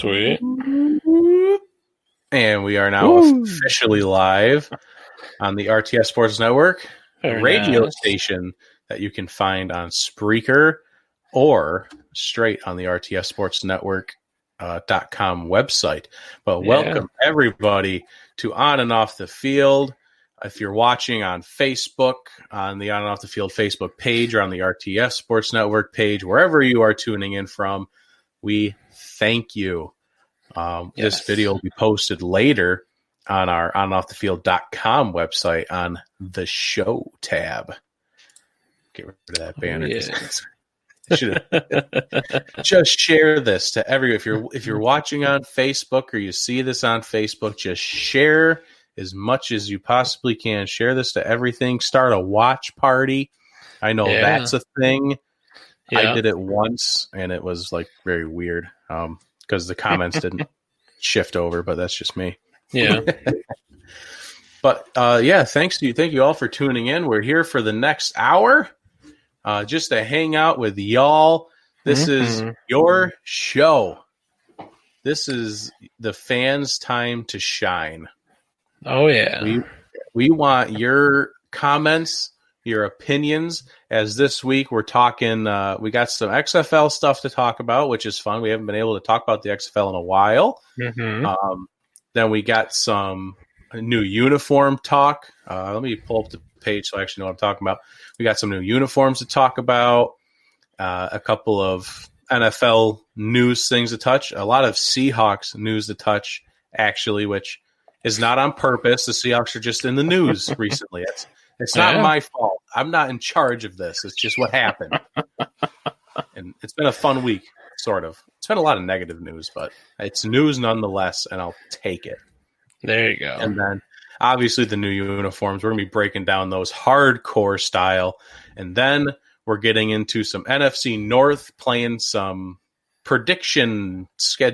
Sweet. And we are now officially live on the RTS Sports Network, a radio station that you can find on Spreaker or straight on the RTS Sports Network .com website. But welcome everybody to On and Off the Field. If you're watching on Facebook, on the On and Off the Field Facebook page, or on the RTS Sports Network page, wherever you are tuning in from, we thank you. This video will be posted later on our onoffthefield.com website on the show tab. Get rid of that banner. Just share this to everyone. If you're watching on Facebook or you see this on Facebook, just share as much as you possibly can. Share this to everything. Start a watch party. I know that's a thing. Yeah. I did it once and it was like very weird because the comments didn't shift over, but that's just me. Yeah. But thank you all for tuning in. We're here for the next hour. Just to hang out with y'all. This is your show. This is the fans' time to shine. Oh, yeah. We want your comments, your opinions, as this week we're talking, we got some XFL stuff to talk about, which is fun. We haven't been able to talk about the XFL in a while. Then we got some new uniform talk. Let me pull up the page so I actually know what I'm talking about. We got some new uniforms to talk about, a couple of NFL news things to touch, a lot of Seahawks news to touch, actually, which is not on purpose. The Seahawks are just in the news recently. It's not my fault. I'm not in charge of this. It's just what happened. And it's been a fun week, sort of. It's been a lot of negative news, but it's news nonetheless, and I'll take it. There you go. And then obviously the new uniforms. We're going to be breaking down those hardcore style. And then we're getting into some NFC North, playing some prediction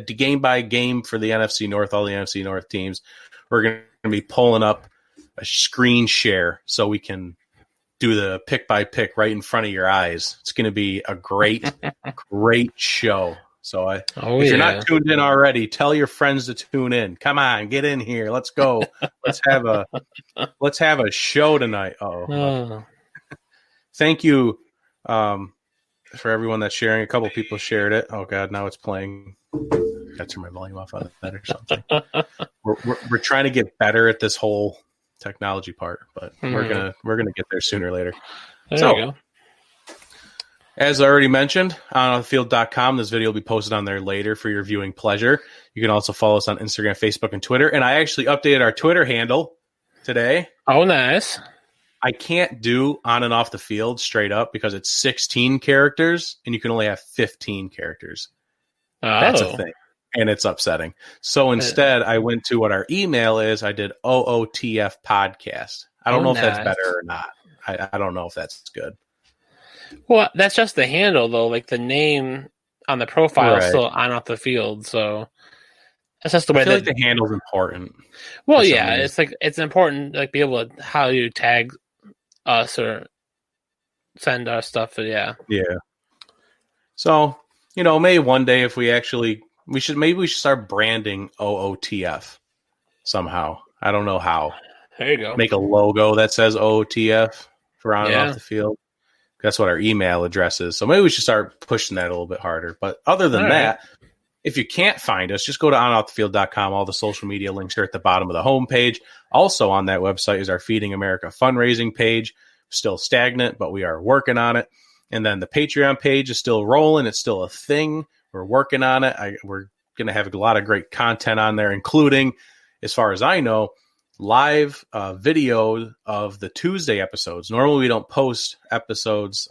game by game for the NFC North, all the NFC North teams. We're going to be pulling up a screen share so we can do the pick by pick right in front of your eyes. It's going to be a great, great show. So if you're not tuned in already, tell your friends to tune in. Come on, get in here. Let's go. Let's have a show tonight. Thank you for everyone that's sharing. A couple people shared it. Oh God, now it's playing. Got to turn my volume off on that or something. We're trying to get better at this whole technology part, but we're gonna get there sooner or later. There you go. As I already mentioned, on onthefield.com, this video will be posted on there later for your viewing pleasure. You can also follow us on Instagram, Facebook, and Twitter. And I actually updated our Twitter handle today. Oh, nice. I can't do on and off the field straight up because it's 16 characters, and you can only have 15 characters. Oh. That's a thing, and it's upsetting. So instead, I went to what our email is. I did OOTF podcast. I don't know if that's better or not. I don't know if that's good. Well, that's just the handle, though. Like, the name on the profile is still on off the field, so that's just the way. I feel like the handle's important. Well, yeah, it's like it's important, like, be able to how you tag us or send us stuff. But yeah. So maybe one day if we should start branding OOTF somehow. I don't know how. There you go. Make a logo that says OOTF for on and off the field. That's what our email address is. So maybe we should start pushing that a little bit harder. But other than that, if you can't find us, just go to onoffthefield.com. All the social media links are at the bottom of the homepage. Also on that website is our Feeding America fundraising page. Still stagnant, but we are working on it. And then the Patreon page is still rolling. It's still a thing. We're working on it. We're going to have a lot of great content on there, including, as far as I know, live video of the Tuesday episodes. Normally we don't post episodes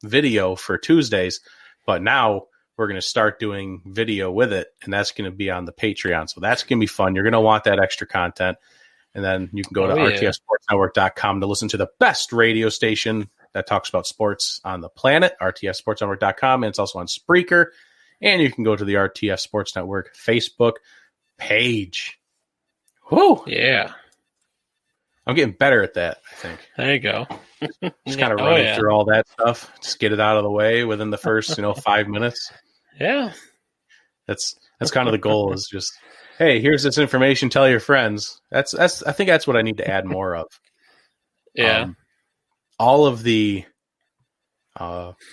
video for Tuesdays, but now we're going to start doing video with it, and that's going to be on the Patreon. So that's going to be fun. You're going to want that extra content. And then you can go to rtsportsnetwork.com to listen to the best radio station that talks about sports on the planet, rtsportsnetwork.com, and it's also on Spreaker. And you can go to the RTS Sports Network Facebook page. Whoo! Yeah. I'm getting better at that, I think. There you go. Just kind of running through all that stuff. Just get it out of the way within the first, 5 minutes. Yeah. That's kind of the goal is just, hey, here's this information. Tell your friends. I think that's what I need to add more of. Yeah. All of the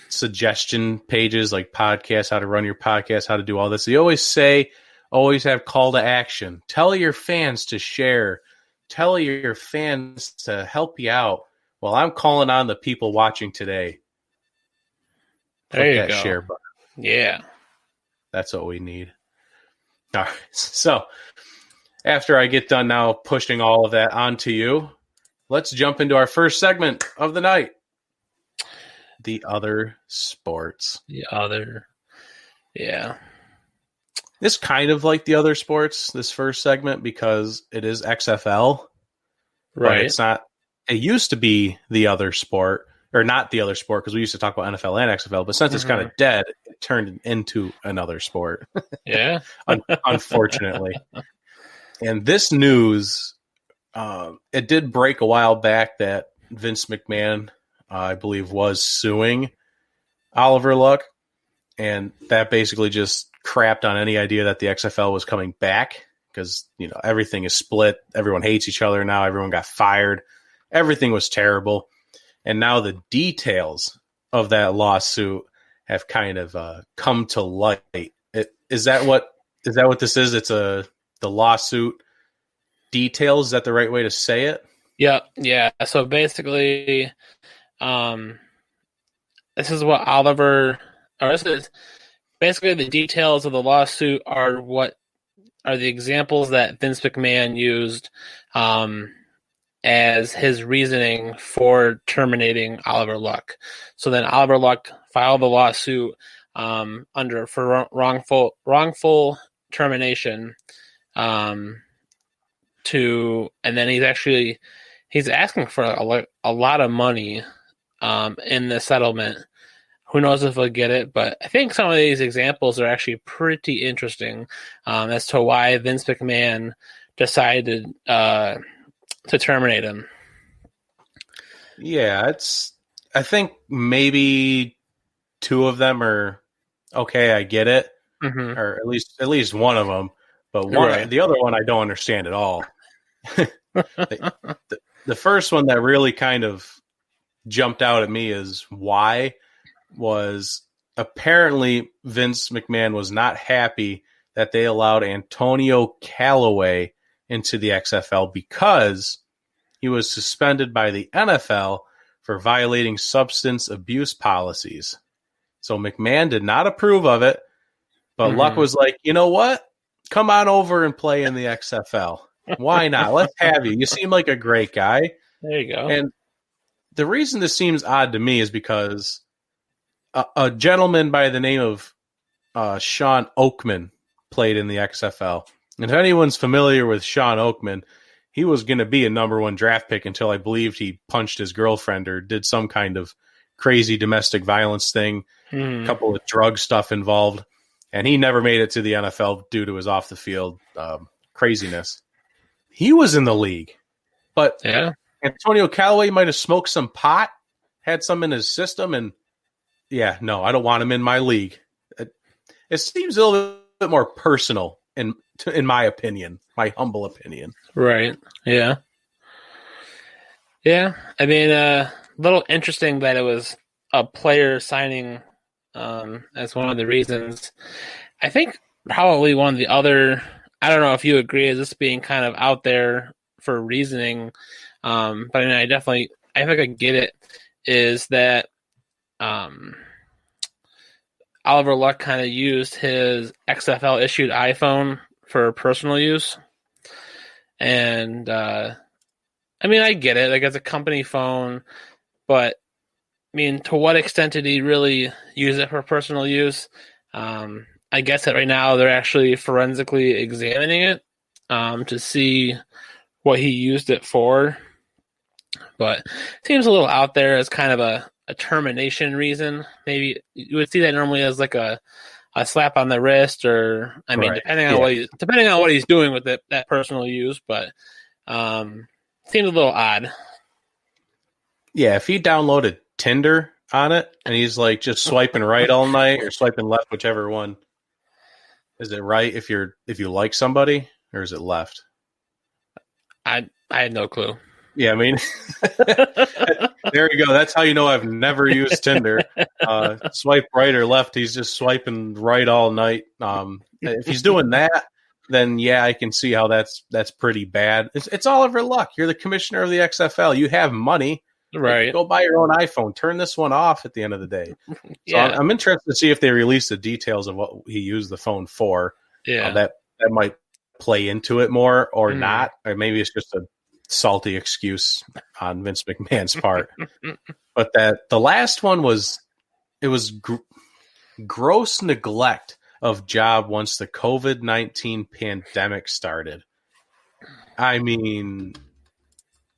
suggestion pages like podcasts, how to run your podcast, how to do all this. They always have call to action. Tell your fans to share. Tell your fans to help you out. Well, I'm calling on the people watching today. There you that go. Share button. Yeah. That's what we need. All right. So after I get done now pushing all of that onto you, let's jump into our first segment of the night. The other sports. Yeah. This kind of like the other sports, this first segment, because it is XFL. Right. But it's not. It used to be the other sport, or not the other sport, because we used to talk about NFL and XFL. But since it's kind of dead, it turned into another sport. Yeah. Unfortunately. And this news, it did break a while back that Vince McMahon, I believe, was suing Oliver Luck. And that basically just crapped on any idea that the XFL was coming back because, everything is split. Everyone hates each other now. Everyone got fired. Everything was terrible. And now the details of that lawsuit have kind of come to light. Is that what this is? It's the lawsuit details. Is that the right way to say it? Yeah. So basically, this is what Oliver, or this is basically the details of the lawsuit are the examples that Vince McMahon used as his reasoning for terminating Oliver Luck. So then Oliver Luck filed the lawsuit for wrongful termination and then he's asking for a lot of money in the settlement. Who knows if he'll get it, but I think some of these examples are actually pretty interesting as to why Vince McMahon decided to terminate him. Yeah, I think maybe two of them are okay. I get it, or at least one of them, but the other one I don't understand at all. The first one that really kind of jumped out at me is why was apparently Vince McMahon was not happy that they allowed Antonio Callaway into the XFL because he was suspended by the NFL for violating substance abuse policies. So McMahon did not approve of it, but Luck was like, you know what? Come on over and play in the XFL. Why not? Let's have you. You seem like a great guy. There you go. And the reason this seems odd to me is because a gentleman by the name of Sean Oakman played in the XFL. And if anyone's familiar with Sean Oakman, he was going to be a number one draft pick until I believed he punched his girlfriend or did some kind of crazy domestic violence thing, a couple of drug stuff involved. And he never made it to the NFL due to his off the field craziness. He was in the league, but Antonio Callaway might have smoked some pot, had some in his system, and I don't want him in my league. It seems a little bit more personal, in my opinion, my humble opinion. Right. Yeah. Yeah. I mean, a little interesting that it was a player signing as one of the reasons. I think probably one of the other, I don't know if you agree, is this being kind of out there for reasoning. But I mean, I think I get it, is that Oliver Luck kind of used his XFL issued iPhone for personal use. And I mean, I get it. Like, it's a company phone, but I mean, to what extent did he really use it for personal use? I guess that right now they're actually forensically examining it to see what he used it for. But it seems a little out there as kind of a termination reason. Maybe you would see that normally as like a slap on the wrist, or I mean, depending on what he's doing with that personal use. But seems a little odd. Yeah, if he downloaded Tinder on it and he's like just swiping right all night or swiping left, whichever one. Is it right if you like somebody, or is it left? I had no clue. Yeah, I mean, there you go. That's how you know I've never used Tinder. Swipe right or left. He's just swiping right all night. If he's doing that, then yeah, I can see how that's pretty bad. It's Oliver Luck. You're the commissioner of the XFL. You have money. Right. Like, go buy your own iPhone. Turn this one off at the end of the day. So Yeah. I'm interested to see if they release the details of what he used the phone for. Yeah. That might play into it more or not. Or maybe it's just a salty excuse on Vince McMahon's part. But the last one was gross neglect of job once the COVID-19 pandemic started. I mean,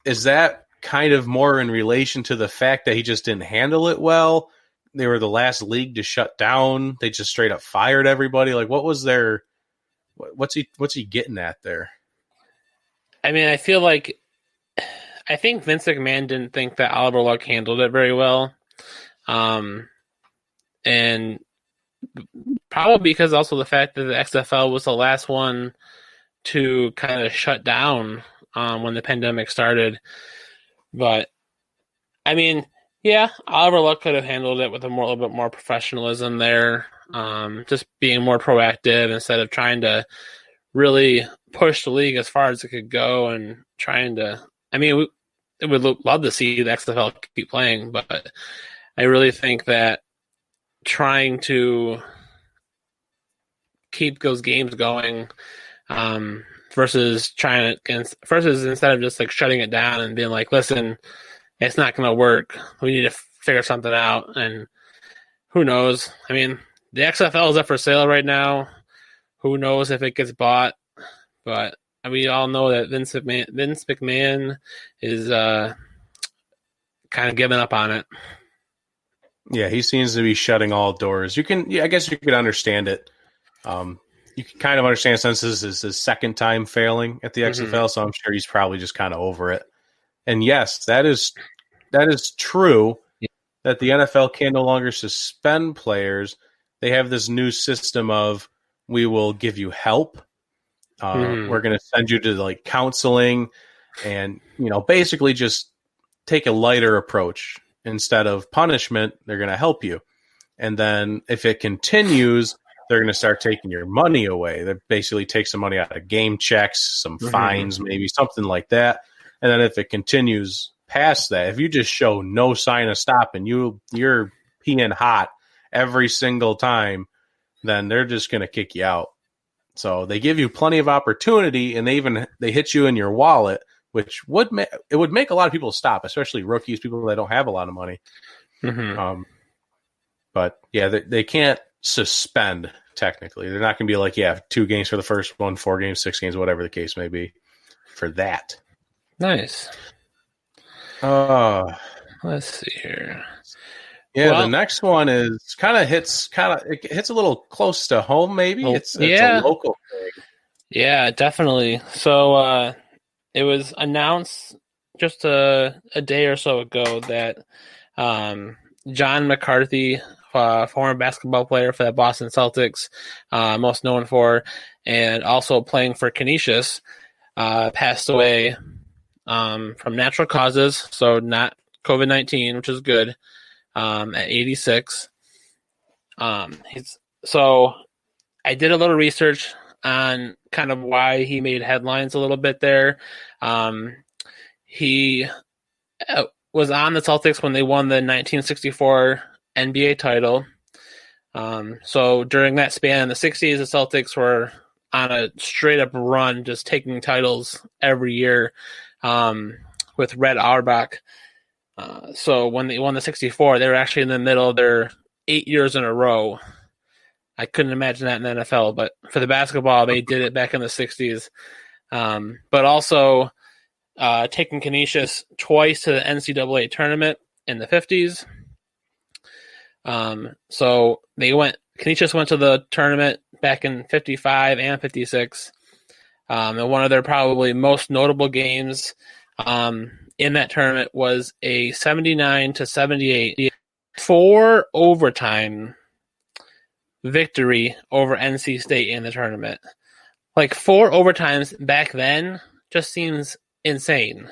is that kind of more in relation to the fact that he just didn't handle it well? They were the last league to shut down. They just straight up fired everybody. Like, what was their what's he getting at there? I mean, I think Vince McMahon didn't think that Oliver Luck handled it very well. And probably because also the fact that the XFL was the last one to kind of shut down when the pandemic started. But, I mean, yeah, Oliver Luck could have handled it with a little bit more professionalism there. Just being more proactive instead of trying to really push the league as far as it could go and trying to. I mean, we would love to see the XFL keep playing, but I really think that trying to keep those games going versus instead of just like shutting it down and being like, listen, it's not going to work. We need to figure something out. And who knows? I mean, the XFL is up for sale right now. Who knows if it gets bought? But we all know that Vince McMahon is kind of giving up on it. Yeah, he seems to be shutting all doors. I guess you could understand it. You can kind of understand since this is his second time failing at the XFL, so I'm sure he's probably just kind of over it. And yes, that is true that the NFL can no longer suspend players. They have this new system of, we will give you help. We're going to send you to like counseling and, basically just take a lighter approach. Instead of punishment, they're going to help you. And then if it continues, they're going to start taking your money away. They basically take some money out of game checks, some fines, maybe something like that. And then if it continues past that, if you just show no sign of stopping, you're peeing hot every single time, then they're just going to kick you out. So they give you plenty of opportunity, and they hit you in your wallet, which would make a lot of people stop, especially rookies, people that don't have a lot of money. But yeah, they can't suspend technically. They're not going to be like, 2 games for the first one, 4 games, 6 games, whatever the case may be for that. Nice. Let's see here. Yeah, the next one is it hits a little close to home. Maybe it's a local thing. Yeah, definitely. So it was announced just a day or so ago that John McCarthy, former basketball player for the Boston Celtics, most known for, and also playing for Canisius, passed away from natural causes, so not COVID-19, which is good, at 86. So I did a little research on kind of why he made headlines a little bit there. He was on the Celtics when they won the 1964 NBA title. So during that span in the 60s, the Celtics were on a straight up run, just taking titles every year with Red Auerbach. So when they won the 64, they were actually in the middle of their 8 years in a row. I couldn't imagine that in the NFL, but for the basketball, they did it back in the 60s. But also taking Canisius twice to the NCAA tournament in the 50s. So Canisius went to the tournament back in 55 and 56. And one of their probably most notable games in that tournament was a 79-78 4 overtime victory over NC State in the tournament. Like 4 overtimes back then just seems insane.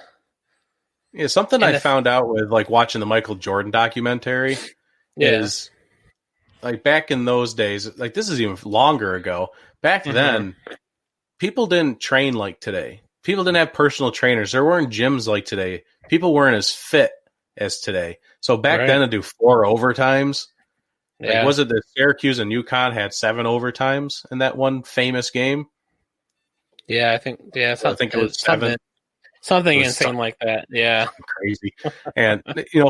Yeah, something I found out with like watching the Michael Jordan documentary is like back in those days, like this is even longer ago. Back then, people didn't train like today. People didn't have personal trainers. There weren't gyms like today. People weren't as fit as today. So back then to do 4 overtimes, like was it that Syracuse and UConn had 7 overtimes in that one famous game? Yeah, I think it was 7. Something insane like that. Yeah. Crazy. And,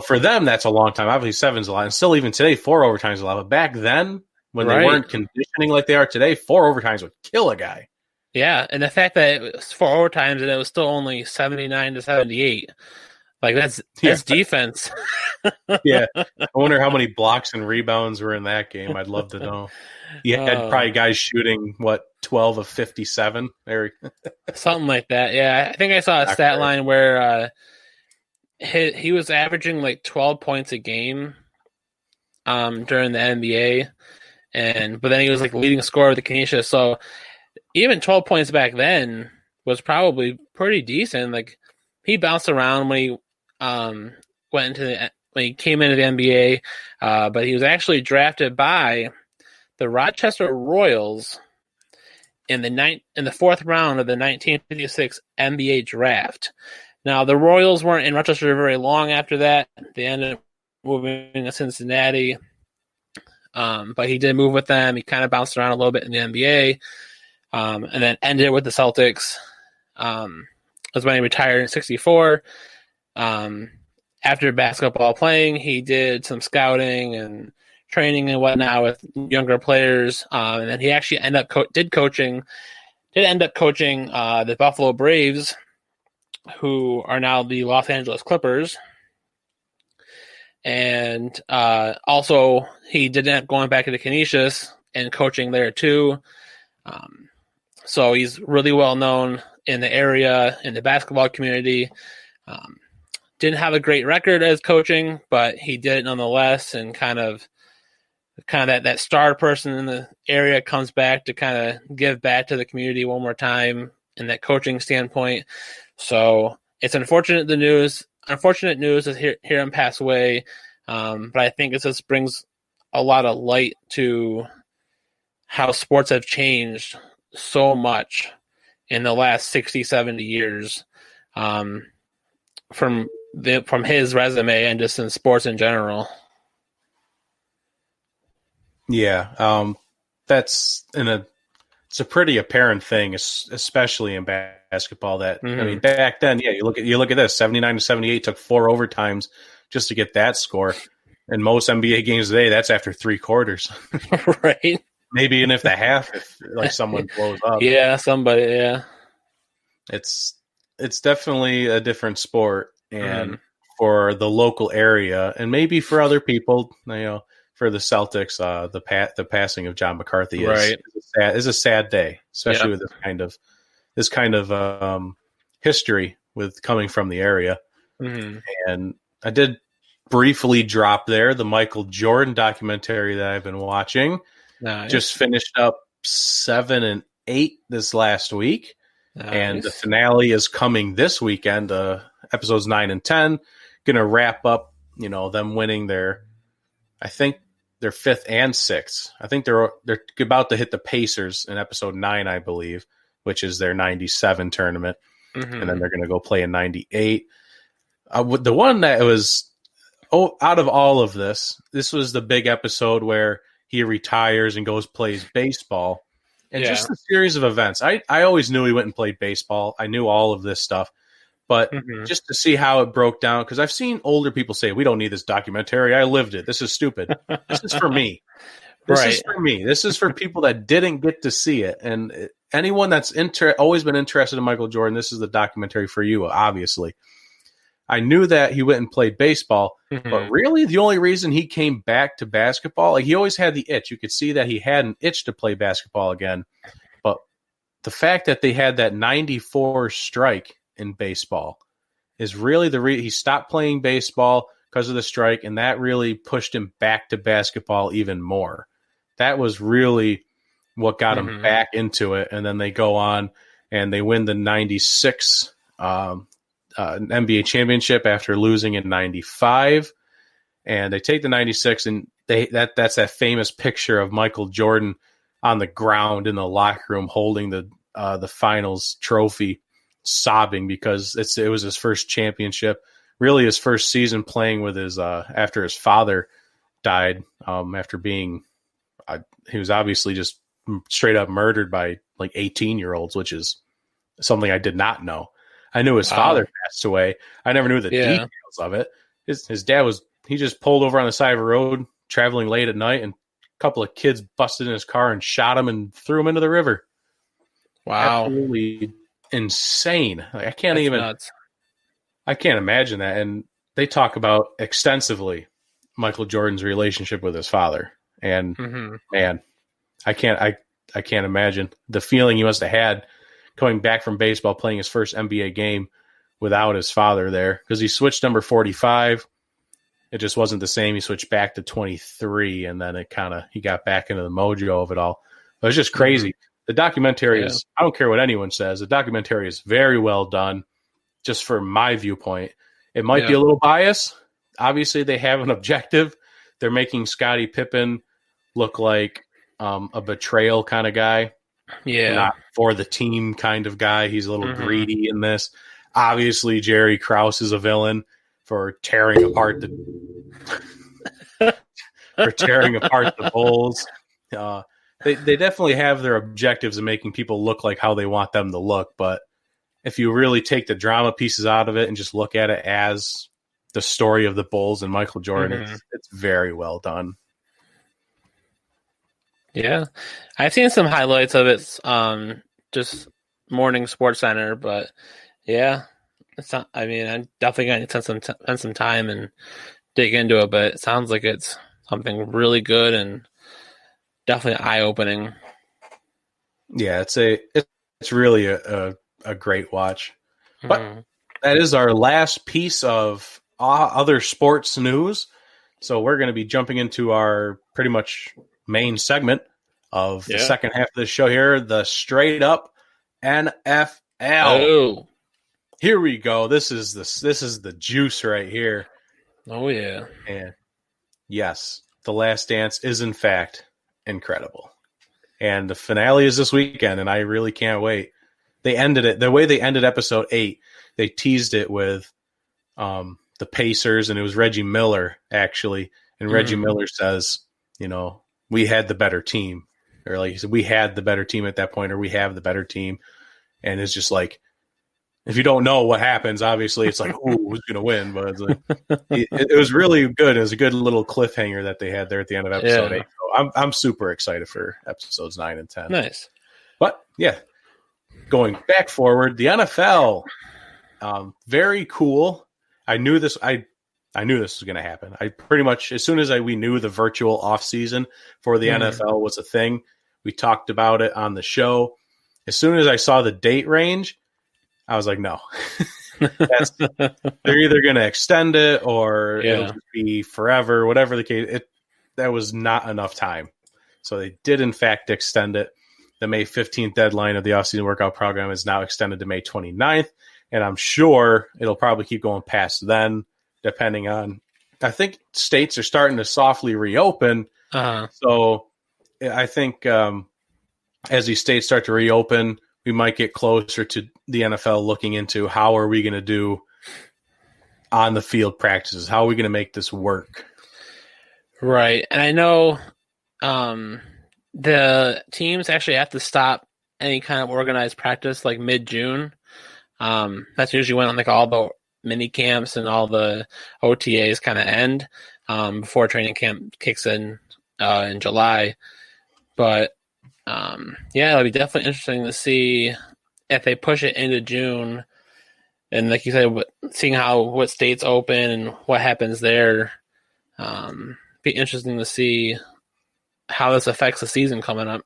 for them, that's a long time. Obviously, 7's a lot. And still, even today, 4 overtimes is a lot. But back then, when they weren't conditioning like they are today, 4 overtimes would kill a guy. Yeah. And the fact that it was 4 overtimes and it was still only 79-78. Like, that's defense. Yeah. I wonder how many blocks and rebounds were in that game. I'd love to know. You had probably guys shooting, 12 of 57? Something like that. Yeah. I think I saw a stat line where he was averaging like 12 points a game during the NBA. But then he was like leading scorer with the Canisius. So even 12 points back then was probably pretty decent. Like he bounced around when he when he came into the NBA, but he was actually drafted by the Rochester Royals in the 4th round of the 1956 NBA draft. Now the Royals weren't in Rochester very long after that. They ended up moving to Cincinnati, but he did move with them. He kind of bounced around a little bit in the NBA, and then ended with the Celtics. That's when he retired in '64. After basketball playing, he did some scouting and training and whatnot with younger players, and then he actually end up coaching the Buffalo Braves, who are now the Los Angeles Clippers. And also, he did end up going back to the Canisius and coaching there too. So he's really well known in the area, in the basketball community. Didn't have a great record as coaching, but he did it nonetheless, and kind of that star person in the area comes back to kind of give back to the community one more time in that coaching standpoint. So it's unfortunate news is hear him pass away, but I think it just brings a lot of light to how sports have changed so much in the last 60, 70 years, from his resume and just in sports in general. Yeah, it's a pretty apparent thing, especially in basketball. That I mean, back then, you look at this, 79-78 took 4 overtimes just to get that score. In most NBA games today, that's after 3 quarters, right? Maybe even if the half, if like someone blows up. Yeah, somebody. Yeah, it's definitely a different sport, and for the local area, and maybe for other people, for the Celtics, the passing of John McCarthy is a sad day, especially with this kind of history with coming from the area. And I did briefly drop there the Michael Jordan documentary that I've been watching. Nice. Just finished up 7 and 8 this last week. Nice. And the finale is coming this weekend, episodes 9 and 10. Going to wrap up, them winning their 5th and 6th. I think they're about to hit the Pacers in episode 9, I believe, which is their 97 tournament. And then they're going to go play in 98. The one that was, out of all of this was the big episode where he retires and goes plays baseball. And just a series of events. I always knew he went and played baseball. I knew all of this stuff. But just to see how it broke down, because I've seen older people say, we don't need this documentary. I lived it. This is stupid. This is for me. This is for me. This is for people that didn't get to see it. And anyone that's always been interested in Michael Jordan, this is the documentary for you, obviously. I knew that he went and played baseball, but really the only reason he came back to basketball, like he always had the itch. You could see that he had an itch to play basketball again. But the fact that they had that 94 strike in baseball is really he stopped playing baseball because of the strike, and that really pushed him back to basketball even more. That was really what got them back into it. And then they go on and they win the 96 NBA championship after losing in 95. And they take the 96, and that's that famous picture of Michael Jordan on the ground in the locker room holding the finals trophy, sobbing because it was his first championship, really his first season playing with his after his father died, after being he was obviously just straight up murdered by like 18-year-olds, which is something I did not know. I knew his father passed away. I never knew the details of it. His dad he just pulled over on the side of a road traveling late at night, and a couple of kids busted in his car and shot him and threw him into the river. Wow. Absolutely insane. Like, I can't imagine that. And they talk about extensively Michael Jordan's relationship with his father. And man, I can't imagine the feeling he must have had coming back from baseball, playing his first NBA game without his father there, because he switched number 45. It just wasn't the same. He switched back to 23, and then he got back into the mojo of it all. It was just crazy. The documentary is, I don't care what anyone says, the documentary is very well done, just from my viewpoint. It might be a little biased. Obviously, they have an objective. They're making Scottie Pippen look like a betrayal kind of guy. Yeah. Not for the team kind of guy. He's a little greedy in this. Obviously, Jerry Krause is a villain for tearing apart the Bulls. They definitely have their objectives in making people look like how they want them to look. But if you really take the drama pieces out of it and just look at it as the story of the Bulls and Michael Jordan, it's very well done. Yeah, I've seen some highlights of it, just morning Sports Center, but yeah, it's not. I mean, I'm definitely going to spend some time and dig into it, but it sounds like it's something really good and definitely eye opening. Yeah, it's really a great watch. But that is our last piece of other sports news. So we're going to be jumping into our pretty much main segment of the second half of the show here, the straight up NFL. Oh. Here we go. This is the juice right here. Oh yeah. And yes, The Last Dance is in fact incredible. And the finale is this weekend, and I really can't wait. They ended it the way they ended episode 8. They teased it with the Pacers, and it was Reggie Miller actually. And Reggie Miller says, we had the better team, or like he said, we had the better team at that point, or we have the better team. And it's just like, if you don't know what happens, obviously it's like, who's going to win? But it's like, it was really good. It was a good little cliffhanger that they had there at the end of episode 8. So I'm super excited for episodes 9 and 10. Nice. But yeah, going back forward, the NFL, very cool. I knew this. I knew this was going to happen. I pretty much, as soon as we knew the virtual off season for the NFL was a thing, we talked about it on the show. As soon as I saw the date range, I was like, no, they're either going to extend it or it'll just be forever, whatever the case. That was not enough time. So they did, in fact, extend it. The May 15th deadline of the offseason workout program is now extended to May 29th. And I'm sure it'll probably keep going past then, depending on, I think states are starting to softly reopen. So I think as these states start to reopen, we might get closer to the NFL looking into how are we going to do on the field practices? How are we going to make this work? Right. And I know the teams actually have to stop any kind of organized practice like mid-June. That's usually when like all the mini camps and all the OTAs kind of end before training camp kicks in July. But it'll be definitely interesting to see if they push it into June, and like you said, seeing what states open and what happens there. Be interesting to see how this affects the season coming up.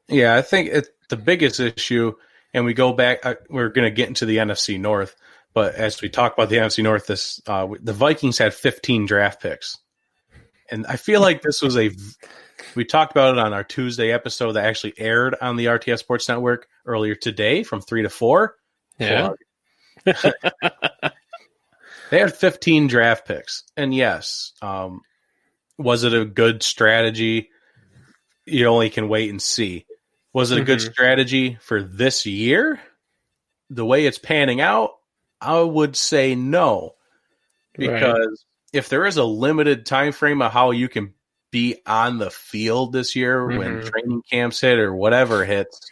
Yeah, I think the biggest issue, and we go back, we're going to get into the NFC North, but as we talk about the NFC North, the Vikings had 15 draft picks. And I feel like this was we talked about it on our Tuesday episode that actually aired on the RTS Sports Network earlier today from 3 to 4. Yeah. They had 15 draft picks. And yes, was it a good strategy? You only can wait and see. Was it a good strategy for this year? The way it's panning out, I would say no. Because if there is a limited time frame of how you can be on the field this year when training camps hit or whatever hits,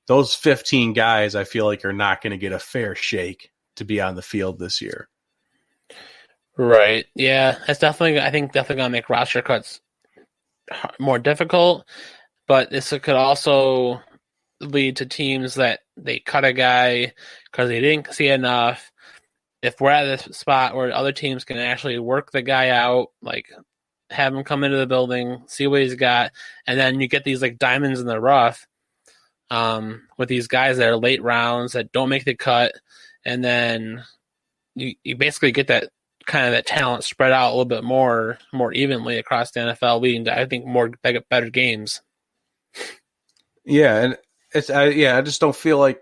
those 15 guys I feel like are not going to get a fair shake to be on the field this year. Right. Yeah, it's definitely going to make roster cuts more difficult, but this could also lead to teams that they cut a guy because they didn't see enough. If we're at this spot where other teams can actually work the guy out, like have him come into the building, see what he's got, and then you get these like diamonds in the rough with these guys that are late rounds that don't make the cut, and then you basically get that kind of that talent spread out a little bit more evenly across the NFL, leading to I think more better games. Yeah, and I just don't feel like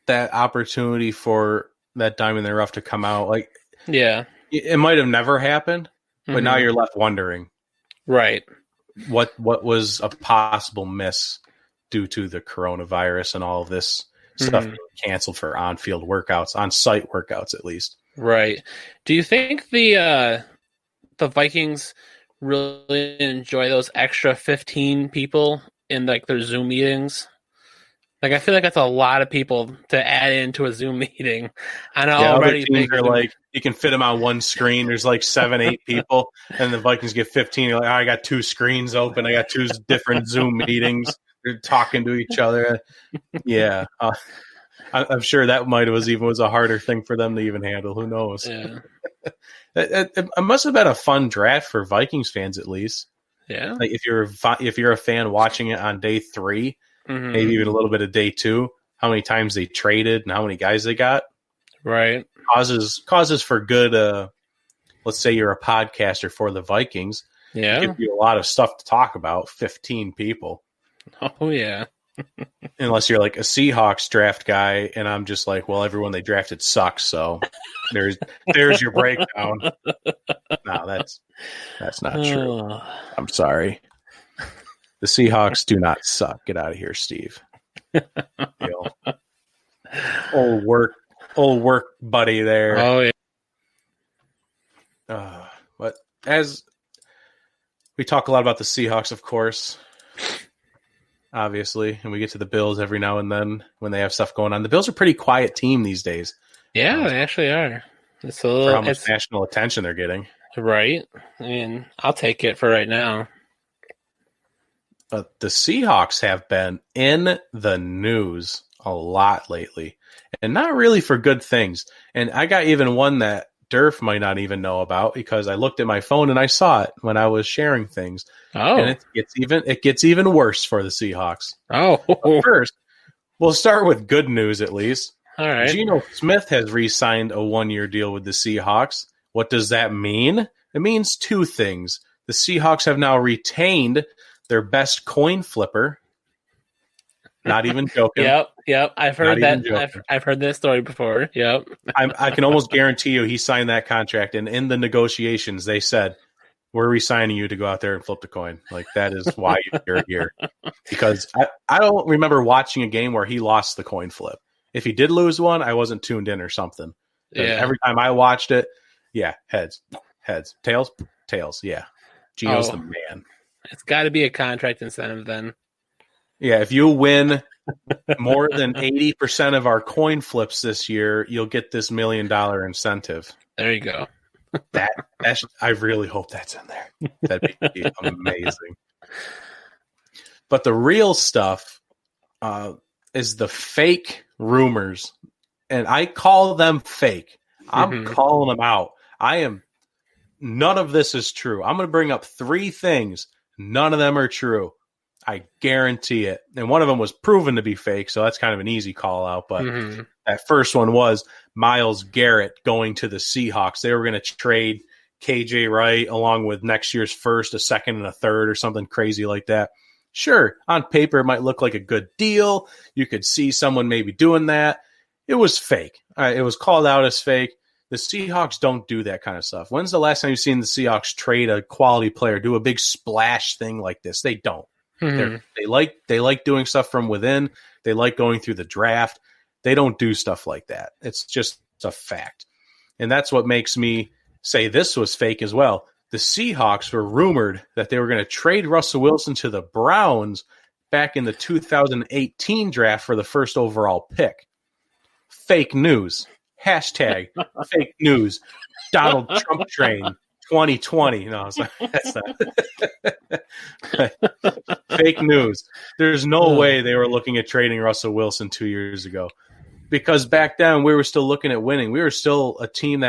that opportunity for that diamond in the rough to come out. Like, yeah, it might have never happened, but now you're left wondering, right? What was a possible miss due to the coronavirus and all of this stuff being canceled for on-field workouts, on-site workouts at least. Right. Do you think the Vikings really enjoy those extra 15 people in like their Zoom meetings? Like, I feel like that's a lot of people to add into a Zoom meeting. I know already teams are like, you can fit them on one screen. There's like 7, 8 people, and the Vikings get 15. You're like, I got 2 screens open. I got 2 different Zoom meetings. They're talking to each other. Yeah. I'm sure that was a harder thing for them to even handle. Who knows? Yeah. It must have been a fun draft for Vikings fans, at least. Yeah. Like if you're a fan watching it on day 3, maybe even a little bit of day 2, how many times they traded and how many guys they got. Right. Causes for good. Let's say you're a podcaster for the Vikings. Yeah. It gives you a lot of stuff to talk about. 15 people. Oh yeah. Unless you're like a Seahawks draft guy, and I'm just like, well, everyone they drafted sucks. So there's your breakdown. No, that's not true. I'm sorry. The Seahawks do not suck. Get out of here, Steve. Old work buddy there. Oh yeah. But as we talk a lot about the Seahawks, of course. Obviously, and we get to the Bills every now and then when they have stuff going on. The Bills are a pretty quiet team these days. Yeah, they actually are. It's a little, for how much national attention they're getting. Right. I mean, I'll take it for right now. But the Seahawks have been in the news a lot lately, and not really for good things. And I got even one that Derf might not even know about because I looked at my phone and I saw it when I was sharing things. Oh, and it gets even worse for the Seahawks. Oh, but first, we'll start with good news at least. All right. Geno Smith has re-signed a 1-year deal with the Seahawks. What does that mean? It means 2 things. The Seahawks have now retained their best coin flipper. Not even joking. Yep. I've heard that. I've heard this story before. Yep. I can almost guarantee you he signed that contract, and in the negotiations they said, we're re-signing you to go out there and flip the coin. Like, that is why you're here. Because I don't remember watching a game where he lost the coin flip. If he did lose one, I wasn't tuned in or something. Yeah. Every time I watched it, heads, tails. Yeah. Geno's the man. It's got to be a contract incentive then. Yeah, if you win more than 80% of our coin flips this year, you'll get this $1 million incentive. There you go. I really hope that's in there. That'd be amazing. But the real stuff is the fake rumors, and I call them fake. I'm calling them out. None of this is true. I'm going to bring up 3 things. None of them are true. I guarantee it. And one of them was proven to be fake, so that's kind of an easy call out. But that first one was Myles Garrett going to the Seahawks. They were going to trade KJ Wright along with next year's first, a second, and a third or something crazy like that. Sure, on paper it might look like a good deal. You could see someone maybe doing that. It was fake. It was called out as fake. The Seahawks don't do that kind of stuff. When's the last time you've seen the Seahawks trade a quality player, do a big splash thing like this? They don't. Mm-hmm. They like doing stuff from within. They like going through the draft. They don't do stuff like that. It's just a fact. And that's what makes me say this was fake as well. The Seahawks were rumored that they were going to trade Russell Wilson to the Browns back in the 2018 draft for the first overall pick. Fake news. Hashtag fake news. Donald Trump train 2020. No, that's not. Fake news. There's no way they were looking at trading Russell Wilson 2 years ago. Because back then we were still looking at winning. We were still a team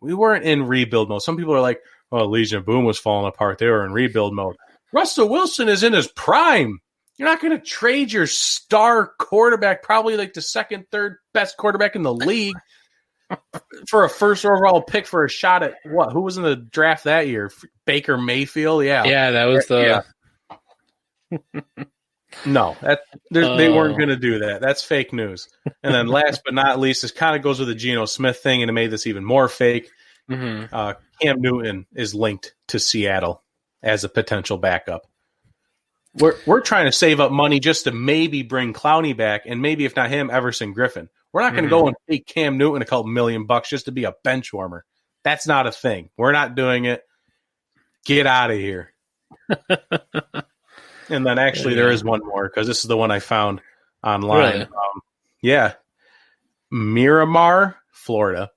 we weren't in rebuild mode. Some people are like, oh, Legion of Boom was falling apart. They were in rebuild mode. Russell Wilson is in his prime. You're not going to trade your star quarterback, probably like the second, third best quarterback in the league, for a first overall pick for a shot at what? Who was in the draft that year? Baker Mayfield? Yeah. Yeah, that was the... Yeah. No, they weren't going to do that. That's fake news. And then last but not least, this kind of goes with the Geno Smith thing, and it made this even more fake. Mm-hmm. Cam Newton is linked to Seattle as a potential backup. We're trying to save up money just to maybe bring Clowney back, and maybe if not him, Everson Griffin. We're not going to go and pay Cam Newton a couple $1 million just to be a bench warmer. That's not a thing. We're not doing it. Get out of here. And then actually there is one more because this is the one I found online. Really? Miramar, Florida.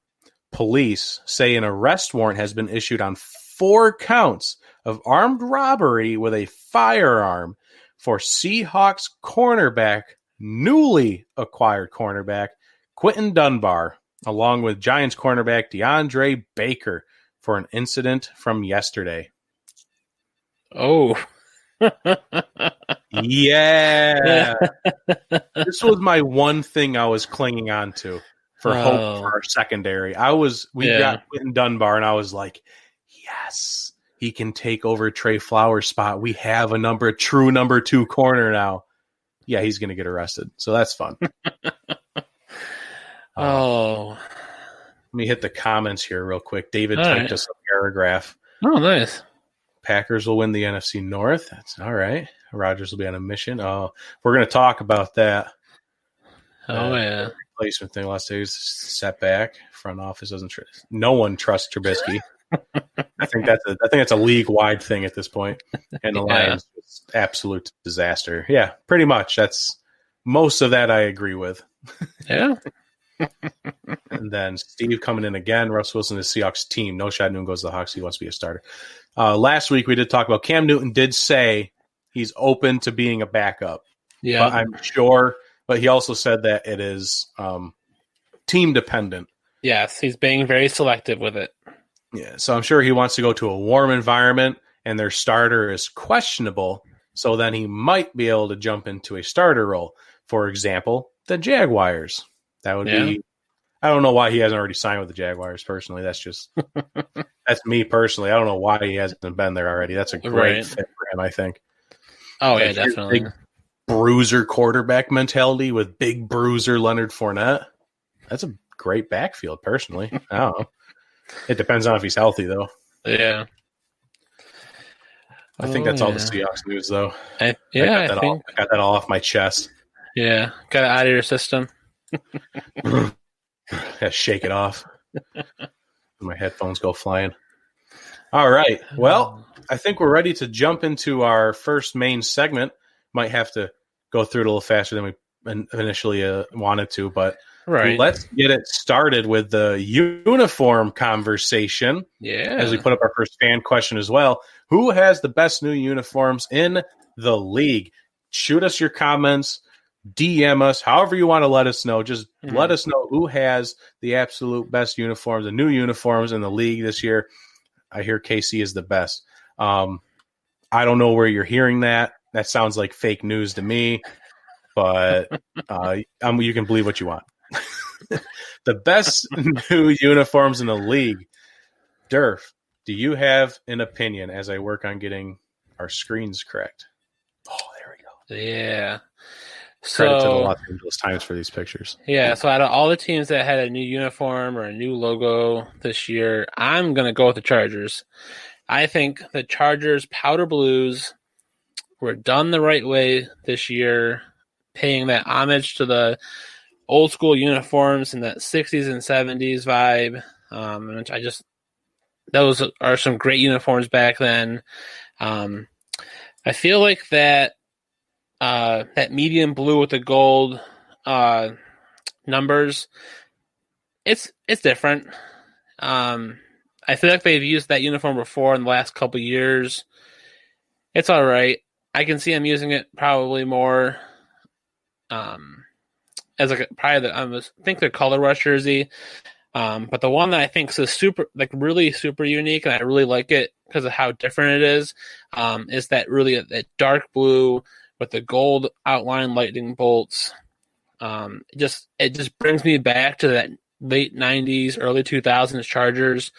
Police say an arrest warrant has been issued on 4 counts of armed robbery with a firearm for Seahawks newly acquired cornerback, Quentin Dunbar, along with Giants cornerback DeAndre Baker for an incident from yesterday. Oh, yeah. This was my one thing I was clinging on to for hope for our secondary. We got Quentin Dunbar, and I was like, yes, he can take over Trey Flowers' spot. We have a true number 2 corner now. Yeah, he's going to get arrested. So that's fun. Let me hit the comments here real quick. David typed us a paragraph. Oh, nice. Packers will win the NFC North. That's all right. Rodgers will be on a mission. Oh, we're going to talk about that. Yeah. Replacement thing last day was setback. Front office doesn't trust. No one trusts Trubisky. I think that's a league-wide thing at this point. And the Lions, absolute disaster. Yeah, pretty much. That's most of that I agree with. Yeah. And then Steve coming in again. Russ Wilson, the Seahawks team. No shot Newton goes to the Hawks. He wants to be a starter. Last week we did talk about Cam Newton did say he's open to being a backup. Yeah. But I'm sure. But he also said that it is team dependent. Yes, he's being very selective with it. Yeah, so I'm sure he wants to go to a warm environment, and their starter is questionable. So then he might be able to jump into a starter role. For example, the Jaguars. That would be. I don't know why he hasn't already signed with the Jaguars. Personally, that's me personally. I don't know why he hasn't been there already. That's a great fit for him, I think. Oh yeah, definitely. Big bruiser quarterback mentality with big bruiser Leonard Fournette. That's a great backfield. Personally, I don't know. It depends on if he's healthy, though. Yeah. I think that's all the Seahawks news, though. I got that all off my chest. Yeah, got it out of your system. Shake it off. My headphones go flying. All right. Well, I think we're ready to jump into our first main segment. Might have to go through it a little faster than we initially wanted to, but let's get it started with the uniform conversation. Yeah. As we put up our first fan question as well. Who has the best new uniforms in the league? Shoot us your comments. DM us, however you want to let us know. Just let us know who has the absolute best uniforms, the new uniforms in the league this year. I hear KC is the best. I don't know where you're hearing that. That sounds like fake news to me, but you can believe what you want. The best new uniforms in the league. Derf, Do you have an opinion as I work on getting our screens correct? Oh, there we go. Yeah. Credit to the Los Angeles Times for these pictures. Yeah, so out of all the teams that had a new uniform or a new logo this year, I'm going to go with the Chargers. I think the Chargers powder blues were done the right way this year, paying that homage to the old school uniforms and that 60s and 70s vibe. And those are some great uniforms back then. I feel like that medium blue with the gold numbers, it's different. I feel like they've used that uniform before in the last couple years. It's all right. I can see them using it probably more as I think their color rush jersey. But the one that I think is really super unique, and I really like it because of how different it is that dark blue with the gold outline lightning bolts. It just brings me back to that late 90s, early 2000s Chargers.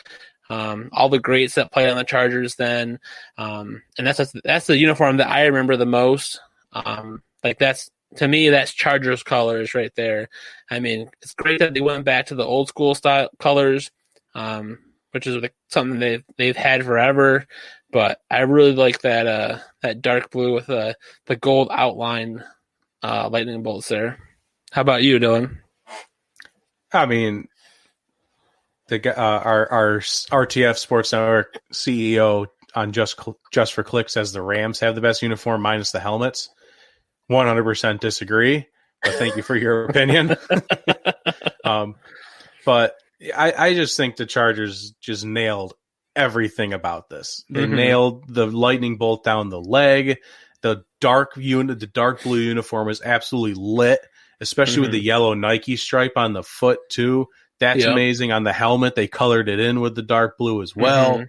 All the greats that played on the Chargers then. And that's the uniform that I remember the most. To me, that's Chargers colors right there. I mean, it's great that they went back to the old school style colors, which is something they've had forever. But I really like that dark blue with the gold outline lightning bolts there. How about you, Dylan? I mean, our RTF Sports Network CEO on Just for Clicks says the Rams have the best uniform minus the helmets. 100% disagree, but thank you for your opinion. But I just think the Chargers just nailed everything about this. They nailed the lightning bolt down the leg. The dark blue uniform is absolutely lit, especially with the yellow Nike stripe on the foot too. That's amazing. On the helmet, they colored it in with the dark blue as well.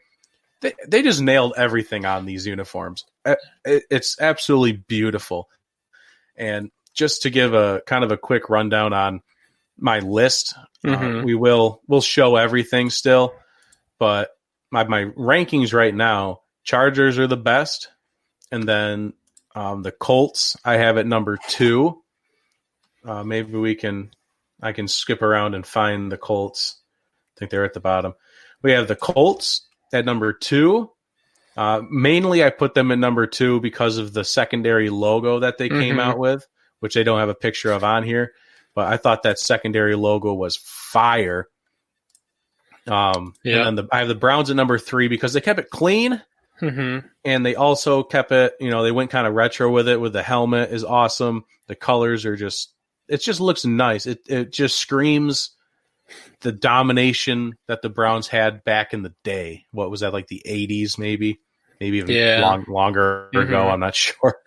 They just nailed everything on these uniforms. It's absolutely beautiful. And just to give a kind of a quick rundown on my list, we'll show everything still, but my rankings right now, Chargers are the best, and then the Colts I have at number 2. Maybe I can skip around and find the Colts. I think they're at the bottom. We have the Colts at number 2. Mainly, I put them at number 2 because of the secondary logo that they came out with, which they don't have a picture of on here. But I thought that secondary logo was fire. And then I have the Browns at number 3 because they kept it clean, and they also kept it. They went kind of retro with it. With the helmet is awesome. The colors are it just looks nice. It just screams the domination that the Browns had back in the day. What was that, like the 80s, maybe even longer ago? I'm not sure.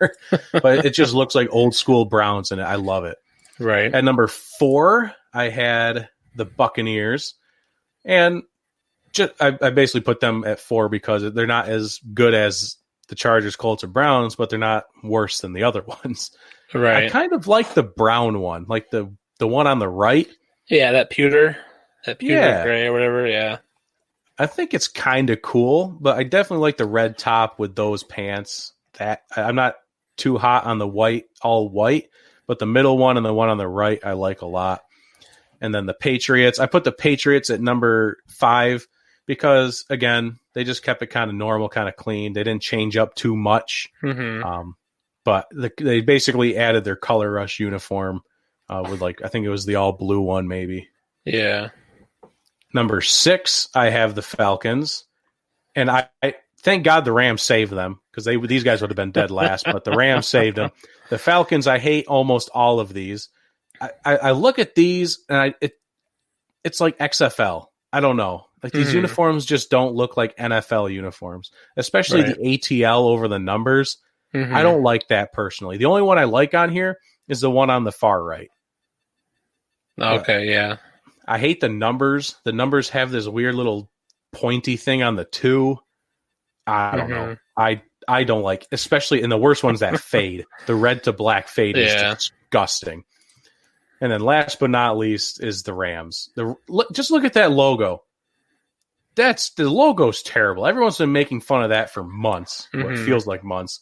But it just looks like old school Browns, and I love it. Right. At number 4, I had the Buccaneers, and I basically put them at 4 because they're not as good as the Chargers, Colts, or Browns, but they're not worse than the other ones. Right. I kind of like the brown one, like the one on the right. Yeah, that pewter gray or whatever. Yeah, I think it's kind of cool, but I definitely like the red top with those pants. That I'm not too hot on the all white, but the middle one and the one on the right I like a lot. And then the Patriots, I put the Patriots at number 5 because, again, they just kept it kind of normal, kind of clean. They didn't change up too much. But they basically added their color rush uniform with, I think it was the all blue one, maybe. Yeah. Number 6, I have the Falcons. And I thank God the Rams saved them because these guys would have been dead last, but the Rams saved them. The Falcons, I hate almost all of these. I look at these and it's like XFL. I don't know. Like these uniforms just don't look like NFL uniforms, especially the ATL over the numbers. I don't like that personally. The only one I like on here is the one on the far right. Okay, yeah. I hate the numbers. The numbers have this weird little pointy thing on the 2. I don't know. I don't like, especially in the worst ones, that fade. The red to black fade is disgusting. And then last but not least is the Rams. Just look at that logo. the logo's terrible. Everyone's been making fun of that for months. What feels like months.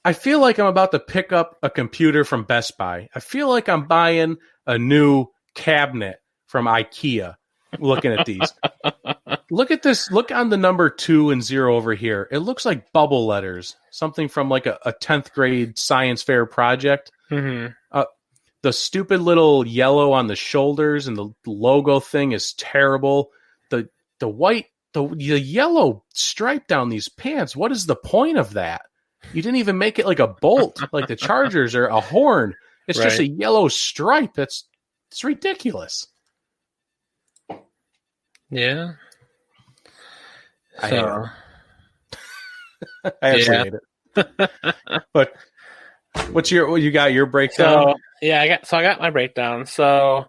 I feel like I'm about to pick up a computer from Best Buy. I feel like I'm buying a new cabinet from IKEA. Looking at these. Look at this. Look on the number 2 and 0 over here. It looks like bubble letters. Something from like a 10th grade science fair project. The stupid little yellow on the shoulders and the logo thing is terrible. The white, the yellow stripe down these pants. What is the point of that? You didn't even make it like a bolt, like the Chargers or a horn. It's just a yellow stripe. It's ridiculous. Yeah. I absolutely hate it. But what you got your breakdown? I got my breakdown. So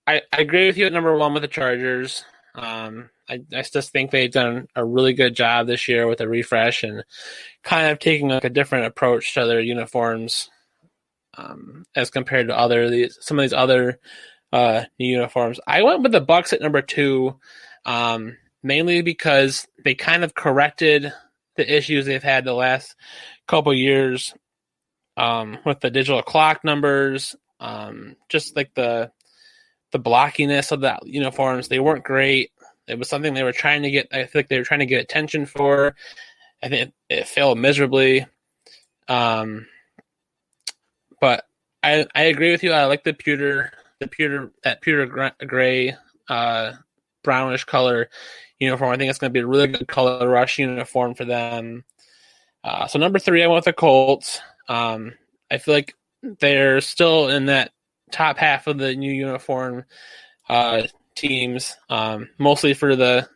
I agree with you at number 1 with the Chargers. I just think they've done a really good job this year with the refresh and kind of taking like a different approach to their uniforms as compared to some of these other new uniforms. I went with the Bucks at number 2, mainly because they kind of corrected the issues they've had the last couple years with the digital clock numbers, just like the blockiness of the uniforms. They weren't great. It was something they were trying to get. I feel like they were trying to get attention for. I think it failed miserably. But I agree with you. I like the pewter gray, brownish color uniform. I think it's going to be a really good color rush uniform for them. So number 3, I went with the Colts. I feel like they're still in that top half of the new uniform teams, mostly for the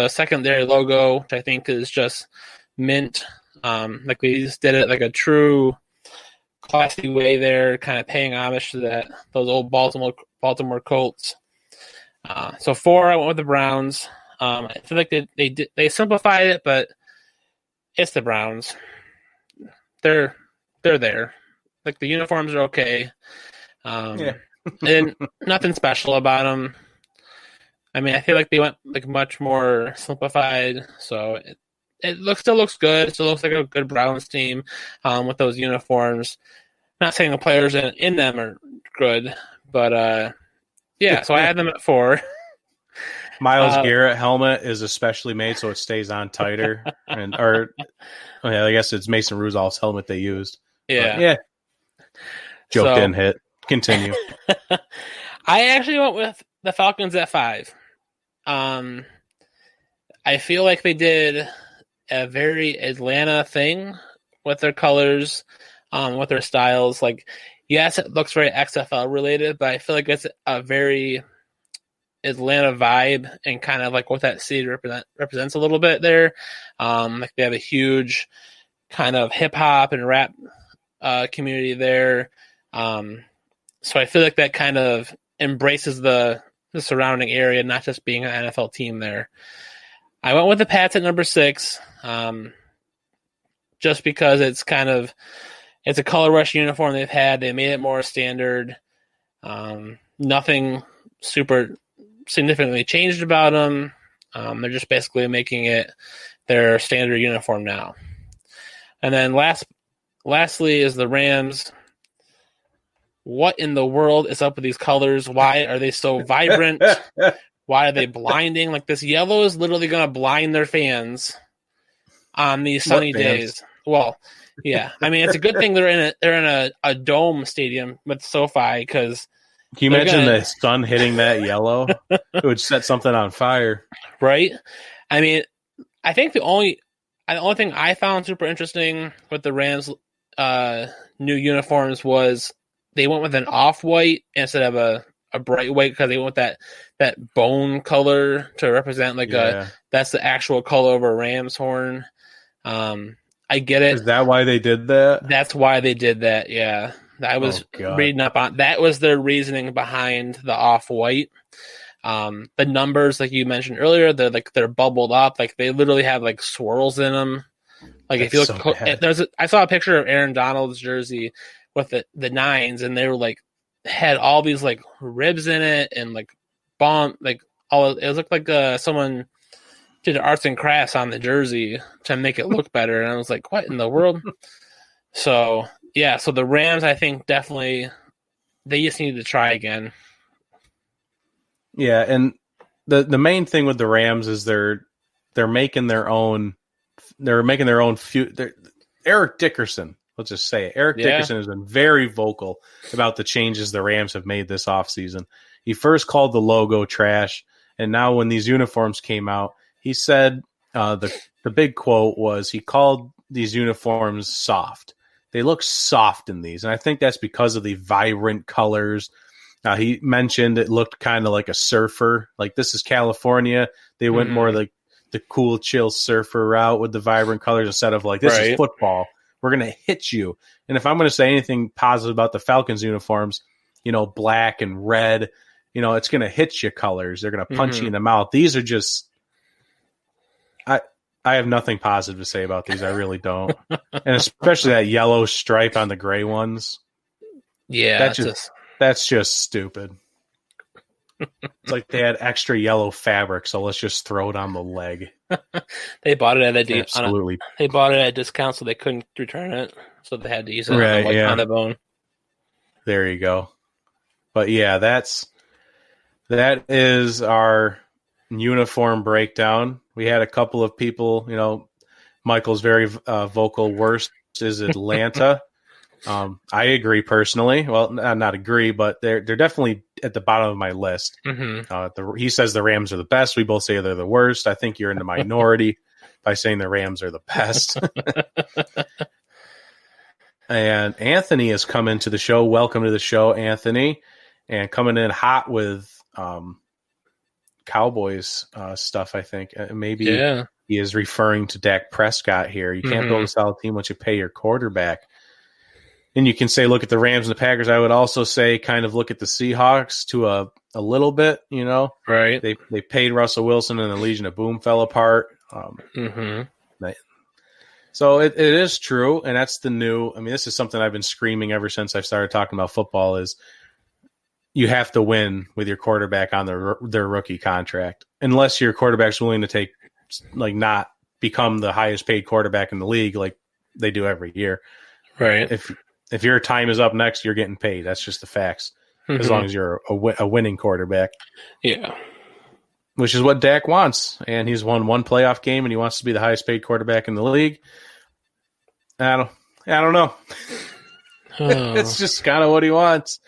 secondary logo, which I think is just mint. Like we just did it like a true classy way there, kind of paying homage to those old Baltimore Colts. So 4, I went with the Browns. I feel like they simplified it, but it's the Browns. They're there. Like the uniforms are okay. And nothing special about them. I mean, I feel like they went like much more simplified, so it still looks good. It still looks like a good Browns team with those uniforms. Not saying the players in them are good, but yeah. So I had them at 4. Myles Garrett helmet is especially made so it stays on tighter, I guess it's Mason Rudolph's helmet they used. Yeah, yeah. Joke didn't hit. Continue. I actually went with the Falcons at 5. I feel like they did a very Atlanta thing with their colors, with their styles. Like, yes, it looks very XFL related, but I feel like it's a very Atlanta vibe and kind of like what that city represents a little bit there. Like they have a huge kind of hip hop and rap community there. So I feel like that kind of embraces the surrounding area, not just being an NFL team there. I went with the Pats at number 6, just because it's a color rush uniform they've had. They made it more standard. Nothing super significantly changed about them. They're just basically making it their standard uniform now. And then lastly is the Rams. What in the world is up with these colors? Why are they so vibrant? Why are they blinding? Like, this yellow is literally going to blind their fans on these sunny days. Well, yeah. I mean, it's a good thing they're in a dome stadium with SoFi, because can you imagine the sun hitting that yellow? It would set something on fire. Right? I mean, I think the only thing I found super interesting with the Rams' new uniforms was they went with an off-white instead of a bright white, because they went that bone color to represent that's the actual color of a ram's horn. I get it. Is that why they did that? That's why they did that, yeah. I was reading up on that. Was their reasoning behind the off-white. The numbers, like you mentioned earlier, they're bubbled up. Like, they literally have like swirls in them. Like, if you look, I saw a picture of Aaron Donald's jersey with the 9s, and they were like had all these like ribs in it and like bomb, like it looked like someone did arts and crafts on the jersey to make it look better, and I was like, what in the world? So yeah, so the Rams, I think definitely they just need to try again. Yeah, and the main thing with the Rams is they're making their own. They're making their own. Eric Dickerson, let's just say it. Eric Dickerson has been very vocal about the changes the Rams have made this offseason. He first called the logo trash, and now when these uniforms came out, he said the big quote was he called these uniforms soft. They look soft in these, and I think that's because of the vibrant colors. He mentioned it looked kind of like a surfer. Like, this is California. They went more like the cool, chill surfer route with the vibrant colors instead of like, this is football. We're going to hit you. And if I'm going to say anything positive about the Falcons uniforms, black and red, it's going to hit you colors. They're going to punch you in the mouth. These are just, I have nothing positive to say about these. I really don't. And especially that yellow stripe on the gray ones. Yeah. That's just stupid. It's like they had extra yellow fabric, so let's just throw it on the leg. They bought it at absolutely. They bought it at a discount, so they couldn't return it, so they had to use it on the bone. There you go. But yeah, that is our uniform breakdown. We had a couple of people. Michael's very vocal. Worst is Atlanta. I agree personally. Well, not agree, but they're definitely at the bottom of my list. He says the Rams are the best. We both say they're the worst. I think you're in the minority by saying the Rams are the best. And Anthony has come into the show. Welcome to the show, Anthony. And coming in hot with Cowboys stuff, I think. Maybe he is referring to Dak Prescott here. You can't build a solid team once you pay your quarterback. And you can say, look at the Rams and the Packers. I would also say kind of look at the Seahawks to a little bit, Right. They paid Russell Wilson and the Legion of Boom fell apart. So it is true, and that's the new – this is something I've been screaming ever since I started talking about football is you have to win with your quarterback on their rookie contract. Unless your quarterback's willing to take – not become the highest paid quarterback in the league like they do every year. Right. If your time is up next, you're getting paid. That's just the facts. As long as you're a winning quarterback. Yeah. Which is what Dak wants. And he's won one playoff game, and he wants to be the highest paid quarterback in the league. I don't know. It's just kind of what he wants.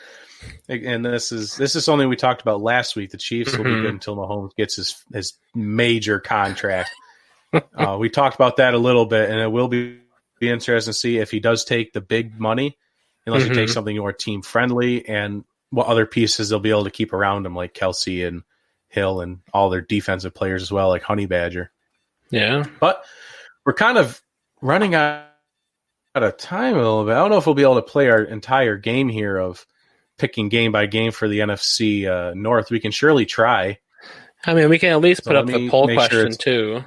And this is something we talked about last week. The Chiefs will be good until Mahomes gets his major contract. We talked about that a little bit, and it will be interesting to see if he does take the big money, unless he takes something more team friendly, and what other pieces they'll be able to keep around him, like Kelsey and Hill and all their defensive players as well, like Honey Badger. Yeah. But we're kind of running out of time a little bit. I don't know if we'll be able to play our entire game here of picking game by game for the NFC North. We can surely try. We can at least put up the poll question too.